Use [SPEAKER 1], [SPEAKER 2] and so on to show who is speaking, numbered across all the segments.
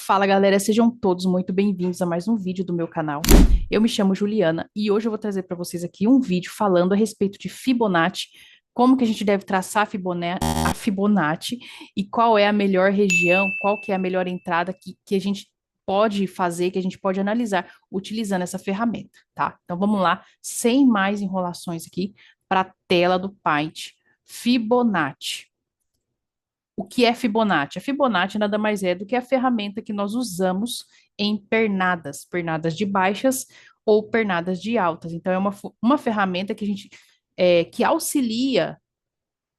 [SPEAKER 1] Fala galera, sejam todos muito bem-vindos a mais um vídeo do meu canal. Eu me chamo Juliana e hoje eu vou trazer para vocês aqui um vídeo falando a respeito de Fibonacci, como que a gente deve traçar a Fibonacci e qual é a melhor região, qual que é a melhor entrada que a gente pode fazer, que a gente pode analisar utilizando essa ferramenta, tá? Então vamos lá, sem mais enrolações aqui, para a tela do Paint. Fibonacci. O que é Fibonacci? A Fibonacci nada mais é do que a ferramenta que nós usamos em pernadas, pernadas de baixas ou pernadas de altas. Então, é uma ferramenta que a gente que auxilia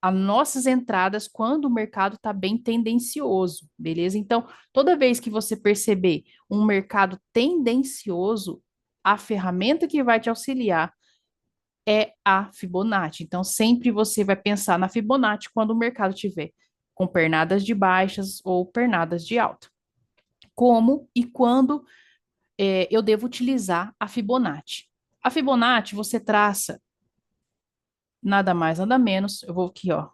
[SPEAKER 1] as nossas entradas quando o mercado está bem tendencioso, beleza? Então, toda vez que você perceber um mercado tendencioso, a ferramenta que vai te auxiliar é a Fibonacci. Então, sempre você vai pensar na Fibonacci quando o mercado tiver com pernadas de baixas ou pernadas de alta. Como e quando eu devo utilizar a Fibonacci? A Fibonacci você traça nada mais, nada menos. Eu vou aqui, ó,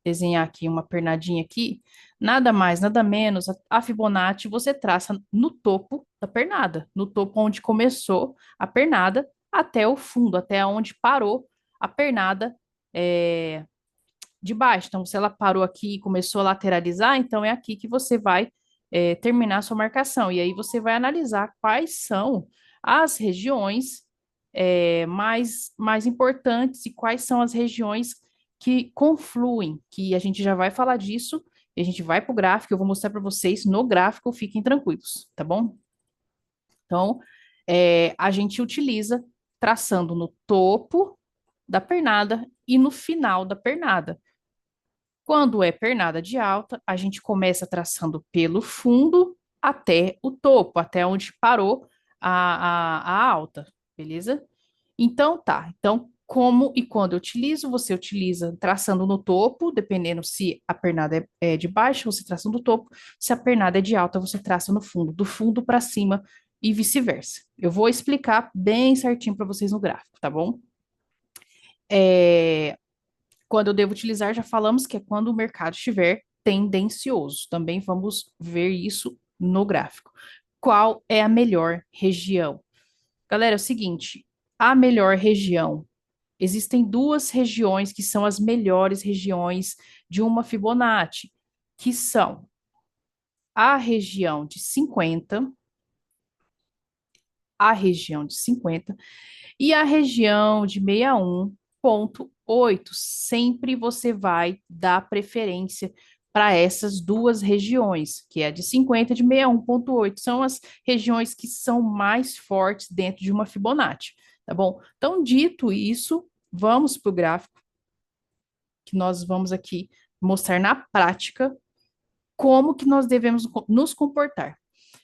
[SPEAKER 1] desenhar aqui uma pernadinha aqui. Nada mais, nada menos. A Fibonacci você traça no topo da pernada, no topo onde começou a pernada, até o fundo, até onde parou a pernada é, de baixo. Então, se ela parou aqui e começou a lateralizar, então é aqui que você vai terminar a sua marcação. E aí você vai analisar quais são as regiões mais importantes e quais são as regiões que confluem, que a gente já vai falar disso, e a gente vai para o gráfico, eu vou mostrar para vocês no gráfico, fiquem tranquilos, tá bom? Então, a gente utiliza traçando no topo da pernada e no final da pernada. Quando é pernada de alta, a gente começa traçando pelo fundo até o topo, até onde parou a alta, beleza? Então, tá. Então, como e quando eu utilizo, você utiliza traçando no topo, dependendo se a pernada é de baixo, você traça no topo. Se a pernada é de alta, você traça no fundo, do fundo para cima e vice-versa. Eu vou explicar bem certinho para vocês no gráfico, tá bom? É, quando eu devo utilizar, já falamos que é quando o mercado estiver tendencioso. Também vamos ver isso no gráfico. Qual é a melhor região? Galera, é o seguinte, a melhor região. Existem duas regiões que são as melhores regiões de uma Fibonacci, que são a região de 50, a região de 50 e a região de 61,8. Sempre você vai dar preferência para essas duas regiões, que é a de 50 e de 61,8. São as regiões que são mais fortes dentro de uma Fibonacci, tá bom? Então, dito isso, vamos para o gráfico, que nós vamos aqui mostrar na prática como que nós devemos nos comportar.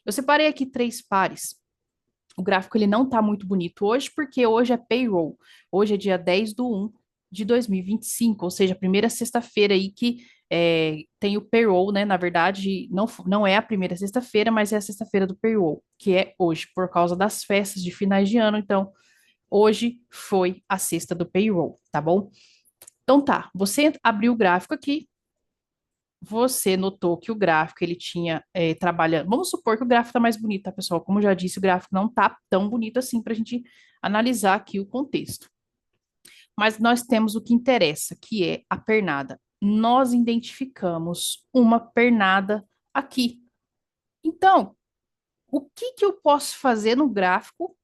[SPEAKER 1] Eu separei aqui três pares. O gráfico ele não está muito bonito hoje, porque hoje é payroll. Hoje é dia 10/1 de 2025, ou seja, a primeira sexta-feira aí que tem o payroll, né? Na verdade, não é a primeira sexta-feira, mas é a sexta-feira do payroll, que é hoje, por causa das festas de finais de ano. Então, hoje foi a sexta do payroll, tá bom? Então tá, você abriu o gráfico aqui, você notou que o gráfico ele tinha trabalhando. Vamos supor que o gráfico está mais bonito, tá, pessoal? Como eu já disse, o gráfico não está tão bonito assim para a gente analisar aqui o contexto. Mas nós temos o que interessa, que é a pernada. Nós identificamos uma pernada aqui. Então, o que que eu posso fazer no gráfico?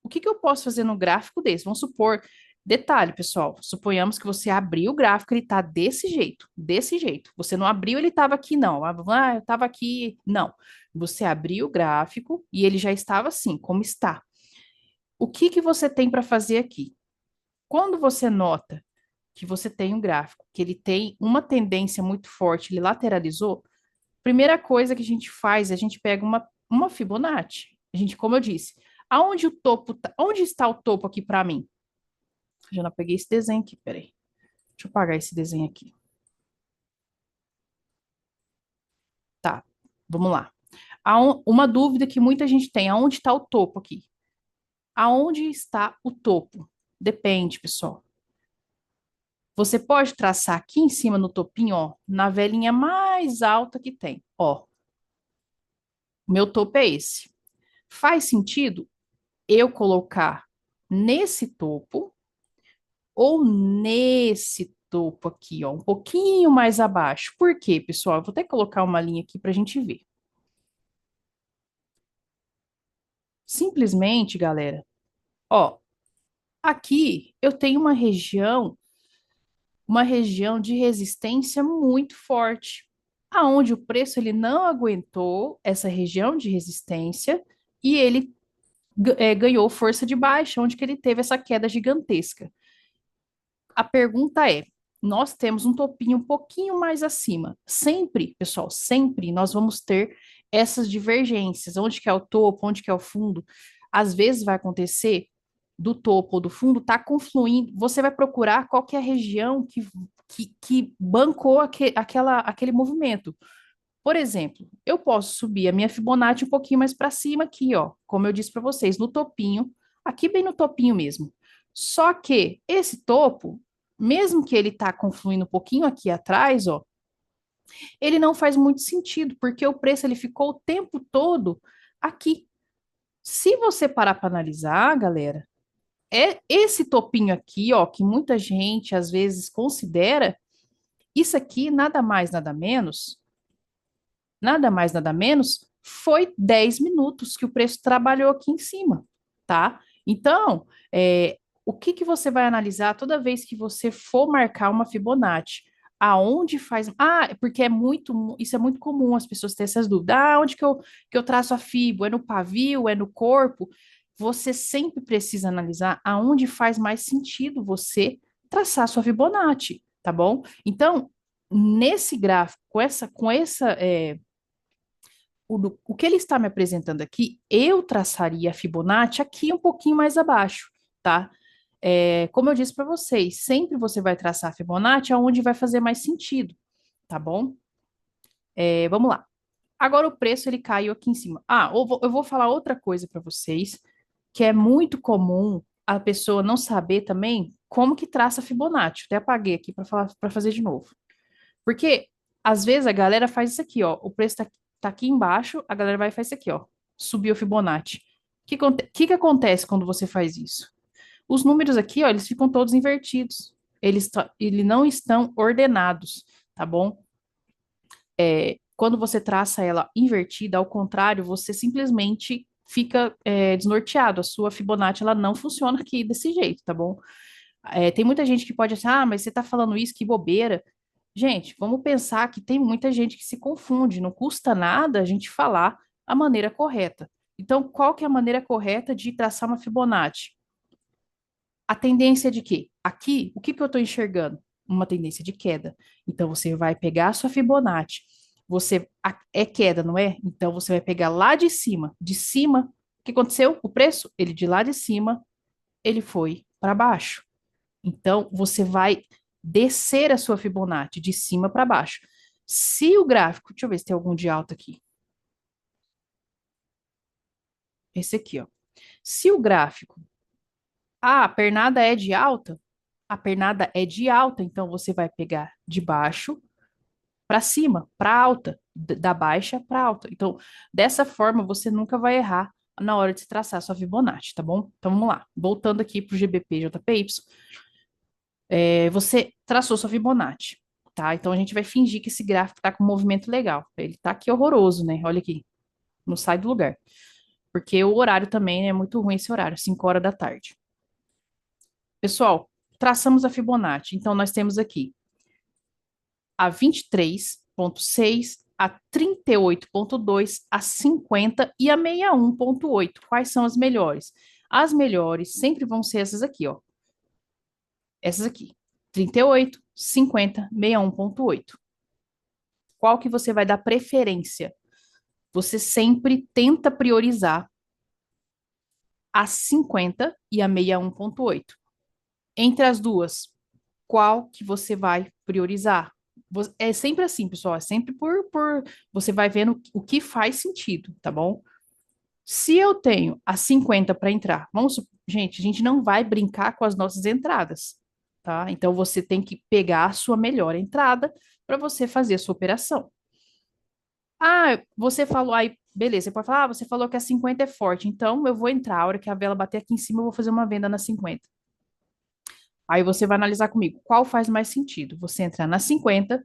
[SPEAKER 1] O que que eu posso fazer no gráfico desse? Vamos supor, detalhe, pessoal, suponhamos que você abriu o gráfico, ele está desse jeito, desse jeito. Você não abriu, ele estava aqui, não. Ah, eu estava aqui, não. Você abriu o gráfico e ele já estava assim, como está. O que que você tem para fazer aqui? Quando você nota que você tem um gráfico, que ele tem uma tendência muito forte, ele lateralizou, primeira coisa que a gente faz, a gente pega uma Fibonacci. A gente, como eu disse, aonde o topo, onde está o topo aqui para mim? Já não peguei esse desenho aqui, peraí. Deixa eu apagar esse desenho aqui. Tá, vamos lá. Uma dúvida que muita gente tem, aonde está o topo aqui? Aonde está o topo? Depende, pessoal. Você pode traçar aqui em cima no topinho, ó, na velinha mais alta que tem, ó. O meu topo é esse. Faz sentido eu colocar nesse topo ou nesse topo aqui, ó, um pouquinho mais abaixo. Por quê, pessoal? Eu vou até colocar uma linha aqui para a gente ver. Simplesmente, galera, ó, aqui eu tenho uma região de resistência muito forte, aonde o preço ele não aguentou essa região de resistência e ele ganhou força de baixa, onde que ele teve essa queda gigantesca. A pergunta é: nós temos um topinho um pouquinho mais acima. Sempre, pessoal, sempre nós vamos ter essas divergências. Onde que é o topo, onde que é o fundo. Às vezes vai acontecer do topo ou do fundo tá confluindo. Você vai procurar qual que é a região que bancou aquele movimento. Por exemplo, eu posso subir a minha Fibonacci um pouquinho mais para cima aqui, ó, como eu disse para vocês, no topinho, aqui bem no topinho mesmo. Só que esse topo, mesmo que ele tá confluindo um pouquinho aqui atrás, ó, ele não faz muito sentido, porque o preço ele ficou o tempo todo aqui. Se você parar para analisar, galera, é esse topinho aqui, ó, que muita gente às vezes considera, isso aqui nada mais, nada menos, foi 10 minutos que o preço trabalhou aqui em cima, tá? Então, o que que você vai analisar toda vez que você for marcar uma Fibonacci? Aonde faz. Ah, porque isso é muito comum as pessoas terem essas dúvidas. Ah, onde que eu traço a Fibo? É no pavio? É no corpo? Você sempre precisa analisar aonde faz mais sentido você traçar a sua Fibonacci, tá bom? Então, nesse gráfico, o que ele está me apresentando aqui, eu traçaria a Fibonacci aqui um pouquinho mais abaixo, tá? Como eu disse para vocês, sempre você vai traçar a Fibonacci aonde vai fazer mais sentido, tá bom? Vamos lá. Agora o preço ele caiu aqui em cima. Ah, eu vou falar outra coisa para vocês, que é muito comum a pessoa não saber também como que traça a Fibonacci. Até apaguei aqui para fazer de novo. Porque às vezes a galera faz isso aqui, ó. O preço tá aqui embaixo, a galera vai e faz isso aqui, ó. Subiu o Fibonacci. O que que acontece quando você faz isso? Os números aqui, ó, eles ficam todos invertidos. Eles não estão ordenados, tá bom? Quando você traça ela invertida, ao contrário, você simplesmente fica desnorteado. A sua Fibonacci, ela não funciona aqui desse jeito, tá bom? Tem muita gente que pode achar, ah, mas você tá falando isso, que bobeira. Gente, vamos pensar que tem muita gente que se confunde, não custa nada a gente falar a maneira correta. Então, qual que é a maneira correta de traçar uma Fibonacci? A tendência de quê? Aqui, o que que eu estou enxergando? Uma tendência de queda. Então, você vai pegar a sua Fibonacci. É queda, não é? Então, você vai pegar lá de cima. De cima, o que aconteceu? O preço, ele de lá de cima, ele foi para baixo. Então, você vai descer a sua Fibonacci de cima para baixo. Se o gráfico, deixa eu ver se tem algum de alta aqui. Esse aqui, ó. Se o gráfico, a pernada é de alta, a pernada é de alta, então você vai pegar de baixo para cima, para alta, da baixa para alta. Então, dessa forma, você nunca vai errar na hora de se traçar a sua Fibonacci, tá bom? Então, vamos lá. Voltando aqui para o GBP JPY, você traçou sua Fibonacci, tá? Então a gente vai fingir que esse gráfico tá com um movimento legal. Ele tá aqui horroroso, né? Olha aqui, não sai do lugar. Porque o horário também é muito ruim esse horário, 5 horas da tarde. Pessoal, traçamos a Fibonacci. Então nós temos aqui a 23,6, a 38,2, a 50 e a 61,8. Quais são as melhores? As melhores sempre vão ser essas aqui, ó. Essas aqui. 38, 50, 61,8. Qual que você vai dar preferência? Você sempre tenta priorizar a 50 e a 61,8. Entre as duas, qual que você vai priorizar? É sempre assim, pessoal, é sempre por você vai vendo o que faz sentido, tá bom? Se eu tenho a 50 para entrar, gente, a gente não vai brincar com as nossas entradas, tá? Então você tem que pegar a sua melhor entrada para você fazer a sua operação. Ah, você falou, aí, beleza, você pode falar, ah, você falou que a 50 é forte, então eu vou entrar, a hora que a vela bater aqui em cima, eu vou fazer uma venda na 50. Aí você vai analisar comigo, qual faz mais sentido? Você entrar na 50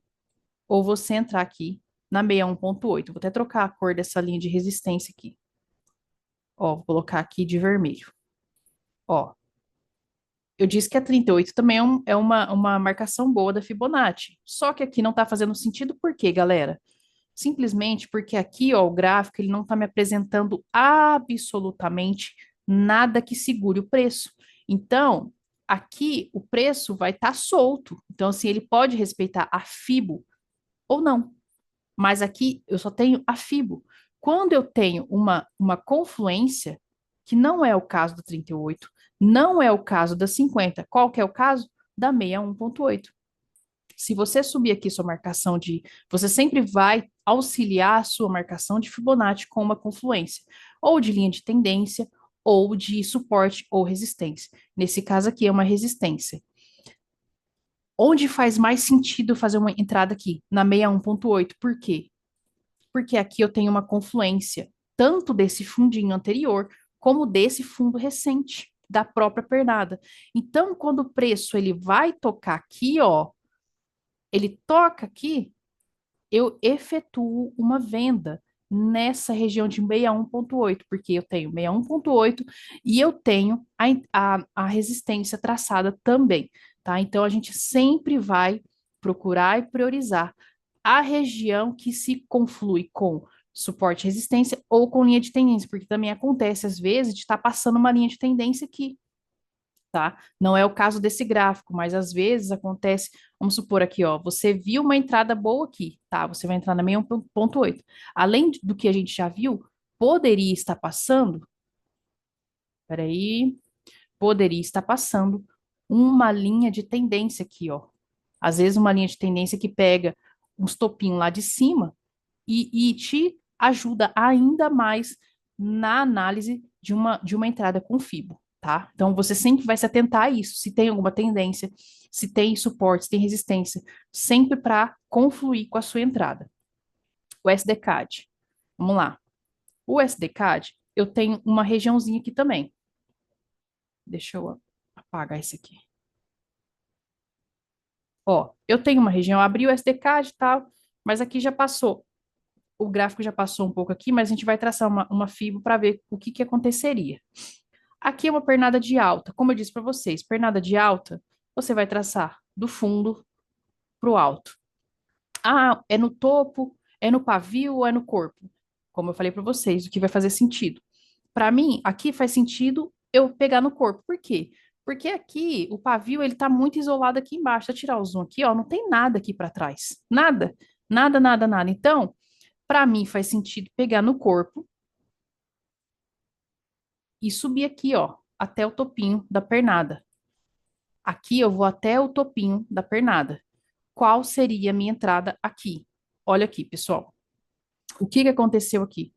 [SPEAKER 1] ou você entrar aqui na 61,8? Vou até trocar a cor dessa linha de resistência aqui. Ó, vou colocar aqui de vermelho. Ó, eu disse que a 38 também é uma marcação boa da Fibonacci. Só que aqui não está fazendo sentido, por quê, galera? Simplesmente porque aqui, ó, o gráfico, ele não está me apresentando absolutamente nada que segure o preço. Então, aqui o preço vai estar solto. Então, assim, ele pode respeitar a Fibo ou não. Mas aqui eu só tenho a Fibo. Quando eu tenho uma confluência, que não é o caso da 38, não é o caso da 50, qual que é o caso? Da 61,8. Se você subir aqui sua marcação de. Você sempre vai auxiliar a sua marcação de Fibonacci com uma confluência, ou de linha de tendência, ou de suporte ou resistência. Nesse caso aqui é uma resistência. Onde faz mais sentido fazer uma entrada aqui? Na 61,8. Por quê? Porque aqui eu tenho uma confluência tanto desse fundinho anterior como desse fundo recente da própria pernada. Então, quando o preço ele vai tocar aqui, ó, ele toca aqui, eu efetuo uma venda nessa região de 61,8, porque eu tenho 61,8 e eu tenho a resistência traçada também, tá? Então, a gente sempre vai procurar e priorizar a região que se conflui com suporte e resistência ou com linha de tendência, porque também acontece, às vezes, de estar passando uma linha de tendência aqui, tá? Não é o caso desse gráfico, mas às vezes acontece, vamos supor aqui, ó, você viu uma entrada boa aqui, tá? Você vai entrar na 61,8. Além do que a gente já viu, poderia estar passando, peraí, poderia estar passando uma linha de tendência aqui, ó. Às vezes uma linha de tendência que pega uns topinhos lá de cima e te ajuda ainda mais na análise de uma entrada com FIBO, tá? Então, você sempre vai se atentar a isso, se tem alguma tendência, se tem suporte, se tem resistência, sempre para confluir com a sua entrada. O SDCAD, vamos lá. O SDCAD, eu tenho uma regiãozinha aqui também. Deixa eu apagar esse aqui. Ó, eu tenho uma região, abri o SDCAD e tal, mas aqui já passou. O gráfico já passou um pouco aqui, mas a gente vai traçar uma FIBO para ver o que aconteceria. Aqui é uma pernada de alta. Como eu disse para vocês, pernada de alta, você vai traçar do fundo para o alto. Ah, é no topo, é no pavio ou é no corpo? Como eu falei para vocês, o que vai fazer sentido. Para mim, aqui faz sentido eu pegar no corpo. Por quê? Porque aqui o pavio ele está muito isolado aqui embaixo. Se eu tirar o zoom aqui, ó, não tem nada aqui para trás. Nada, nada, nada, nada. Então, para mim faz sentido pegar no corpo e subir aqui, ó, até o topinho da pernada. Aqui eu vou até o topinho da pernada. Qual seria a minha entrada aqui? Olha aqui, pessoal. O que aconteceu aqui?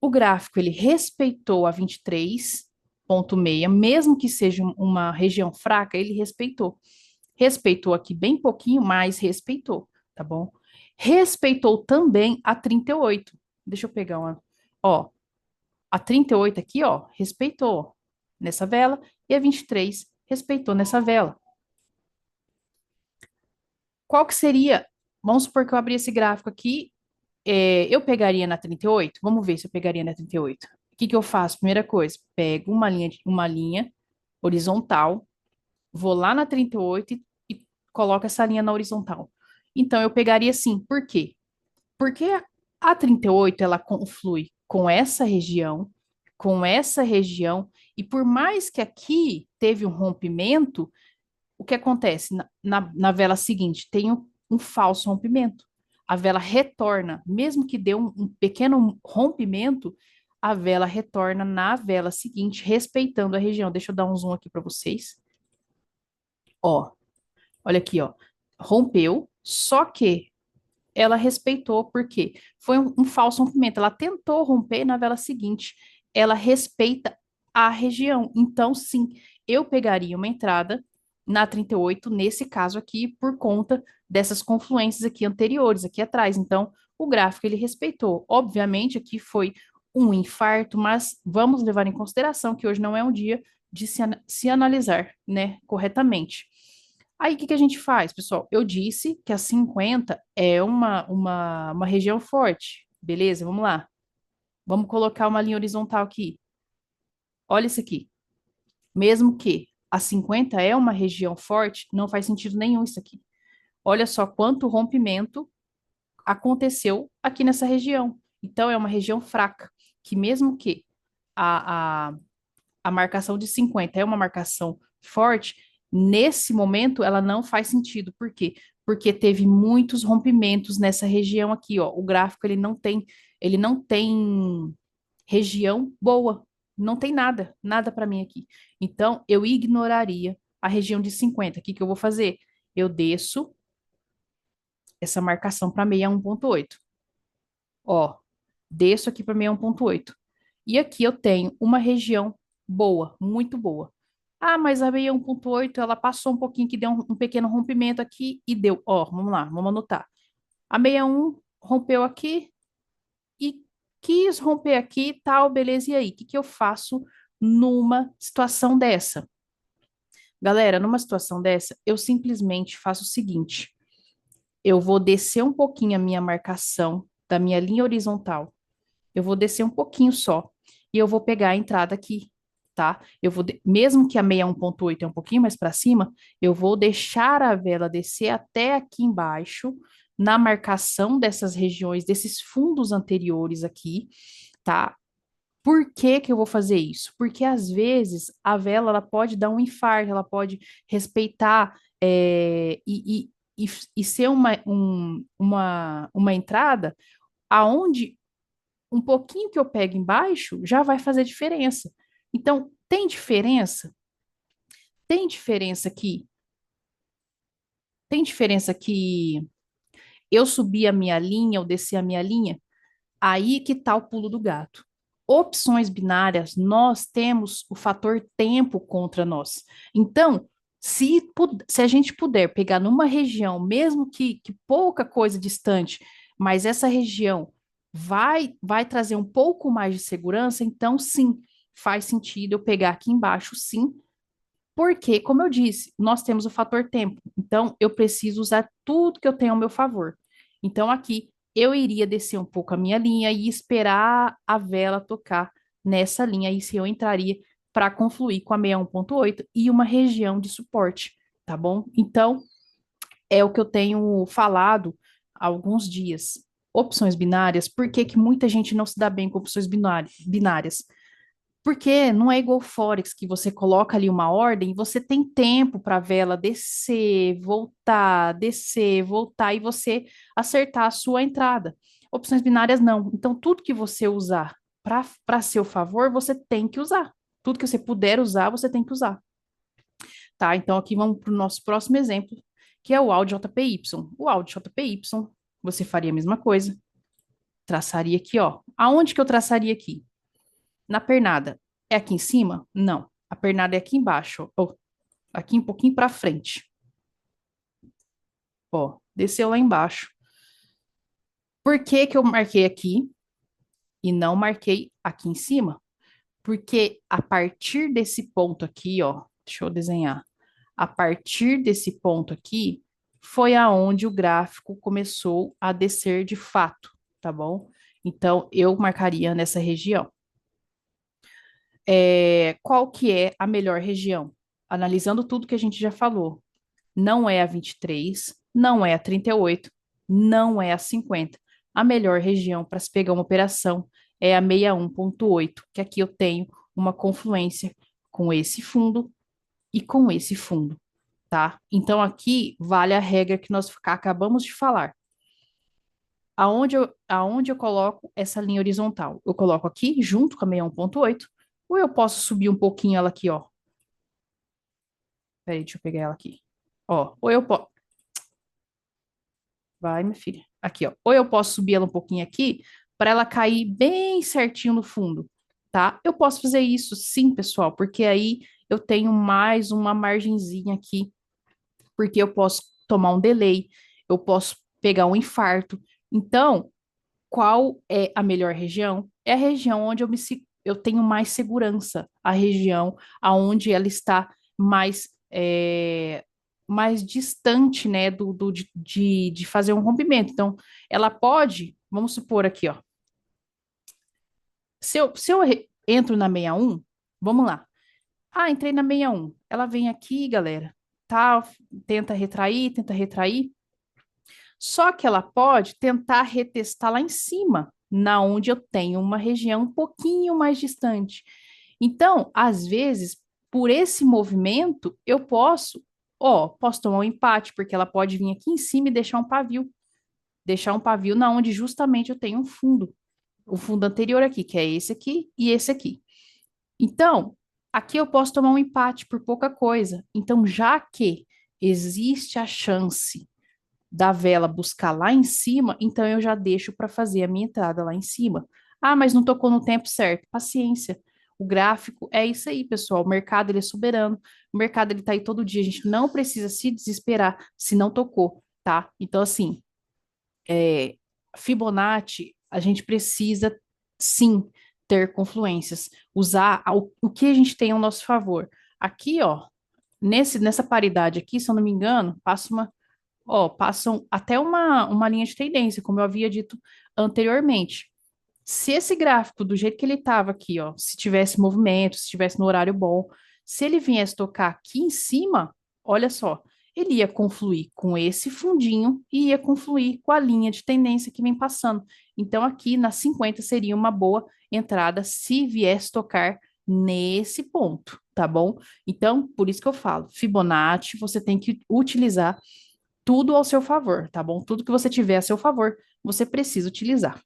[SPEAKER 1] O gráfico ele respeitou a 23,6, mesmo que seja uma região fraca, ele respeitou. Respeitou aqui bem pouquinho, mas respeitou, tá bom? Respeitou também a 38. Deixa eu pegar uma. Ó, a 38 aqui, ó, respeitou nessa vela e a 23 respeitou nessa vela. Qual que seria? Vamos supor que eu abri esse gráfico aqui, eu pegaria na 38. Vamos ver se eu pegaria na 38. O que que eu faço? Primeira coisa, pego uma linha horizontal, vou lá na 38 e coloco essa linha na horizontal. Então, eu pegaria assim. Por quê? Porque a 38 ela conflui com essa região, e por mais que aqui teve um rompimento, o que acontece? Na vela seguinte, tem um falso rompimento. A vela retorna, mesmo que dê um pequeno rompimento, a vela retorna na vela seguinte, respeitando a região. Deixa eu dar um zoom aqui para vocês. Ó, olha aqui, ó. Rompeu, só que ela respeitou, porque foi um falso rompimento. Ela tentou romper na vela seguinte. Ela respeita a região. Então, sim, eu pegaria uma entrada na 38, nesse caso aqui, por conta dessas confluências aqui anteriores, aqui atrás. Então, o gráfico ele respeitou. Obviamente, aqui foi um infarto, mas vamos levar em consideração que hoje não é um dia de se analisar, né, corretamente. Aí, o que que a gente faz, pessoal? Eu disse que a 50 é uma região forte. Beleza, vamos lá. Vamos colocar uma linha horizontal aqui. Olha isso aqui. Mesmo que a 50 é uma região forte, não faz sentido nenhum isso aqui. Olha só quanto rompimento aconteceu aqui nessa região. Então, é uma região fraca, que mesmo que a, a, a marcação de 50 é uma marcação forte, nesse momento ela não faz sentido. Por quê? Porque teve muitos rompimentos nessa região aqui, ó. O gráfico ele não tem região boa. Não tem nada, nada para mim aqui. Então, eu ignoraria a região de 50. O que que eu vou fazer? Eu desço essa marcação para 61,8. Ó, desço aqui para 61,8. E aqui eu tenho uma região boa, muito boa. Ah, mas a 61,8 ela passou um pouquinho, que deu um pequeno rompimento aqui e deu. Ó, vamos lá, vamos anotar. A 61 rompeu aqui e quis romper aqui, tal, beleza. E aí, o que que eu faço numa situação dessa? Galera, numa situação dessa, eu simplesmente faço o seguinte: eu vou descer um pouquinho a minha marcação da minha linha horizontal. Eu vou descer um pouquinho só e eu vou pegar a entrada aqui, tá? Mesmo que a 61,8 é um pouquinho mais para cima, eu vou deixar a vela descer até aqui embaixo, na marcação dessas regiões, desses fundos anteriores aqui, tá? Por que que eu vou fazer isso? Porque às vezes a vela ela pode dar um infarto, ela pode respeitar e ser uma entrada aonde um pouquinho que eu pego embaixo já vai fazer diferença. Então, tem diferença? Tem diferença que eu subir a minha linha ou descer a minha linha? Aí que tá o pulo do gato. Opções binárias, nós temos o fator tempo contra nós. Então, se a gente puder pegar numa região, mesmo que pouca coisa distante, mas essa região vai trazer um pouco mais de segurança, então sim, faz sentido eu pegar aqui embaixo, sim, porque, como eu disse, nós temos o fator tempo. Então, eu preciso usar tudo que eu tenho ao meu favor. Então, aqui, eu iria descer um pouco a minha linha e esperar a vela tocar nessa linha. Aí, se eu entraria para confluir com a 61,8 e uma região de suporte, tá bom? Então, é o que eu tenho falado há alguns dias. Opções binárias, por que que muita gente não se dá bem com opções binárias? Porque não é igual o Forex, que você coloca ali uma ordem e você tem tempo para a vela descer, voltar e você acertar a sua entrada. Opções binárias não. Então, tudo que você usar para seu favor, você tem que usar. Tudo que você puder usar, você tem que usar. Tá? Então, aqui vamos para o nosso próximo exemplo, que é o áudio JPY. O áudio JPY, você faria a mesma coisa. Traçaria aqui, ó. Aonde que eu traçaria aqui? Na pernada. É aqui em cima? Não. A pernada é aqui embaixo. Ó. Aqui um pouquinho para frente. Ó, desceu lá embaixo. Por que que eu marquei aqui e não marquei aqui em cima? Porque a partir desse ponto aqui, ó, deixa eu desenhar. A partir desse ponto aqui foi aonde o gráfico começou a descer de fato, tá bom? Então eu marcaria nessa região. Qual que é a melhor região? Analisando tudo que a gente já falou, não é a 23, não é a 38, não é a 50. A melhor região para se pegar uma operação é a 61,8, que aqui eu tenho uma confluência com esse fundo e com esse fundo, tá? Então aqui vale a regra que nós acabamos de falar. Aonde eu coloco essa linha horizontal? Eu coloco aqui junto com a 61,8, ou eu posso subir um pouquinho ela aqui, ó. Peraí, deixa eu pegar ela aqui. Ó, ou eu posso. Vai, minha filha. Aqui, ó. Ou eu posso subir ela um pouquinho aqui para ela cair bem certinho no fundo, tá? Eu posso fazer isso sim, pessoal, porque aí eu tenho mais uma margenzinha aqui, porque eu posso tomar um delay, eu posso pegar um infarto. Então, Qual é a melhor região? É a região onde eu tenho mais segurança, a região aonde ela está mais, mais distante, né, de fazer um rompimento. Então, ela pode, vamos supor aqui, ó, se eu entro na 61, vamos lá. Ah, entrei na 61. Ela vem aqui, galera, tá, tenta retrair. Só que ela pode tentar retestar lá em cima, na onde eu tenho uma região um pouquinho mais distante. Então, às vezes, por esse movimento, eu posso tomar um empate, porque ela pode vir aqui em cima e deixar um pavio na onde justamente eu tenho um fundo, o fundo anterior aqui, que é esse aqui e esse aqui. Então, aqui eu posso tomar um empate por pouca coisa. Então, já que existe a chance da vela buscar lá em cima, então eu já deixo para fazer a minha entrada lá em cima. Ah, mas não tocou no tempo certo. Paciência. O gráfico é isso aí, pessoal. O mercado ele é soberano. O mercado ele tá aí todo dia. A gente não precisa se desesperar se não tocou, tá? Então assim, é, Fibonacci, a gente precisa sim ter confluências, usar o que a gente tem ao nosso favor. Aqui, ó, nessa paridade aqui, se eu não me engano, passam até uma linha de tendência, como eu havia dito anteriormente. Se esse gráfico, do jeito que ele estava aqui, ó, se tivesse movimento, se tivesse no horário bom, se ele viesse tocar aqui em cima, olha só, ele ia confluir com esse fundinho e ia confluir com a linha de tendência que vem passando. Então, aqui na 50 seria uma boa entrada se viesse tocar nesse ponto, tá bom? Então, por isso que eu falo, Fibonacci, você tem que utilizar tudo ao seu favor, tá bom? Tudo que você tiver a seu favor, você precisa utilizar.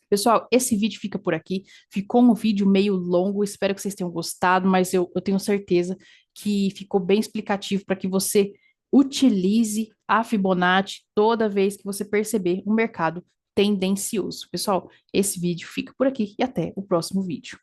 [SPEAKER 1] Pessoal, esse vídeo fica por aqui. Ficou um vídeo meio longo, espero que vocês tenham gostado, mas eu tenho certeza que ficou bem explicativo para que você utilize a Fibonacci toda vez que você perceber um mercado tendencioso. Pessoal, esse vídeo fica por aqui e até o próximo vídeo.